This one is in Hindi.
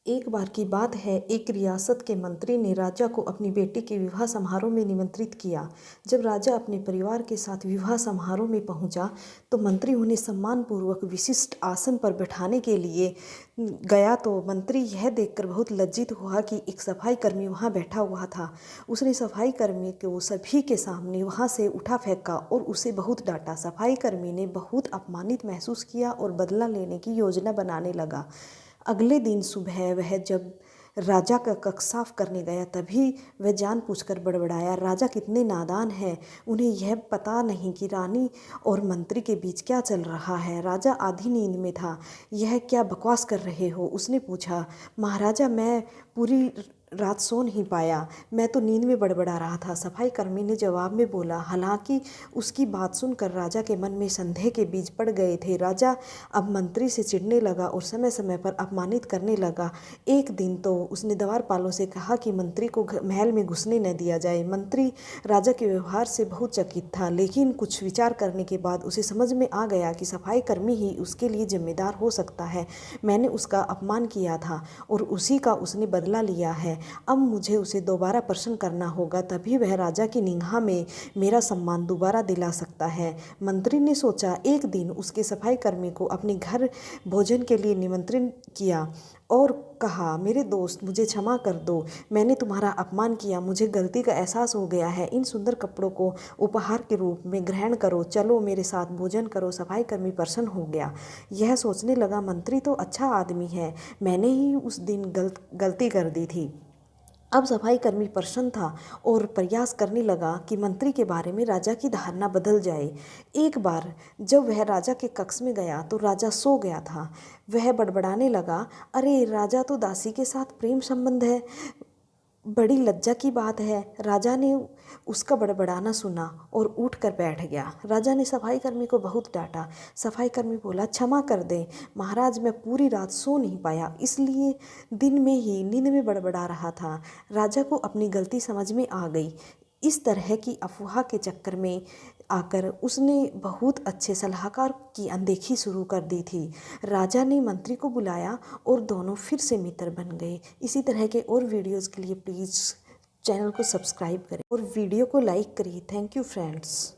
एक बार की बात है, एक रियासत के मंत्री ने राजा को अपनी बेटी के विवाह समारोह में निमंत्रित किया। जब राजा अपने परिवार के साथ विवाह समारोह में पहुंचा, तो मंत्री उन्हें सम्मानपूर्वक विशिष्ट आसन पर बैठाने के लिए गया। तो मंत्री यह देखकर बहुत लज्जित हुआ कि एक सफाई कर्मी वहां बैठा हुआ था। उसने सफाई कर्मी को सभी के सामने वहां से उठा फेंका और उसे बहुत डांटा। सफाई कर्मी ने बहुत अपमानित महसूस किया और बदला लेने की योजना बनाने लगा। अगले दिन सुबह वह जब राजा का कक्ष साफ करने गया, तभी वह जानबूझकर बड़बड़ाया, राजा कितने नादान हैं, उन्हें यह पता नहीं कि रानी और मंत्री के बीच क्या चल रहा है। राजा आधी नींद में था। यह क्या बकवास कर रहे हो, उसने पूछा। महाराजा, मैं पूरी रात सो नहीं पाया, मैं तो नींद में बड़बड़ा रहा था, सफाई कर्मी ने जवाब में बोला। हालांकि उसकी बात सुनकर राजा के मन में संदेह के बीज पड़ गए थे। राजा अब मंत्री से चिढ़ने लगा और समय समय पर अपमानित करने लगा। एक दिन तो उसने द्वारपालों से कहा कि मंत्री को महल में घुसने न दिया जाए। मंत्री राजा के व्यवहार से बहुत चकित था, लेकिन कुछ विचार करने के बाद उसे समझ में आ गया कि सफाई कर्मी ही उसके लिए जिम्मेदार हो सकता है। मैंने उसका अपमान किया था और उसी का उसने बदला लिया है। अब मुझे उसे दोबारा प्रसन्न करना होगा, तभी वह राजा की निगाह में मेरा सम्मान दोबारा दिला सकता है। मंत्री ने सोचा। एक दिन उसके सफाई कर्मी को अपने घर भोजन के लिए निमंत्रित किया और कहा, मेरे दोस्त, मुझे क्षमा कर दो, मैंने तुम्हारा अपमान किया, मुझे गलती का एहसास हो गया है। इन सुंदर कपड़ों को उपहार के रूप में ग्रहण करो, चलो मेरे साथ भोजन करो। सफाई कर्मी प्रसन्न हो गया। यह सोचने लगा, मंत्री तो अच्छा आदमी है, मैंने ही उस दिन गलती कर दी थी। अब सफाई कर्मी प्रसन्न था और प्रयास करने लगा कि मंत्री के बारे में राजा की धारणा बदल जाए। एक बार जब वह राजा के कक्ष में गया तो राजा सो गया था। वह बड़बड़ाने लगा, अरे राजा तो दासी के साथ प्रेम संबंध है, बड़ी लज्जा की बात है। राजा ने उसका बड़बड़ाना सुना और उठकर बैठ गया। राजा ने सफाई कर्मी को बहुत डांटा। सफाई कर्मी बोला, क्षमा कर दें महाराज, मैं पूरी रात सो नहीं पाया, इसलिए दिन में ही नींद में बड़बड़ा रहा था। राजा को अपनी गलती समझ में आ गई। इस तरह की अफवाह के चक्कर में आकर उसने बहुत अच्छे सलाहकार की अनदेखी शुरू कर दी थी। राजा ने मंत्री को बुलाया और दोनों फिर से मित्र बन गए। इसी तरह के और वीडियोज़ के लिए प्लीज़ चैनल को सब्सक्राइब करें और वीडियो को लाइक करिए। Thank you friends.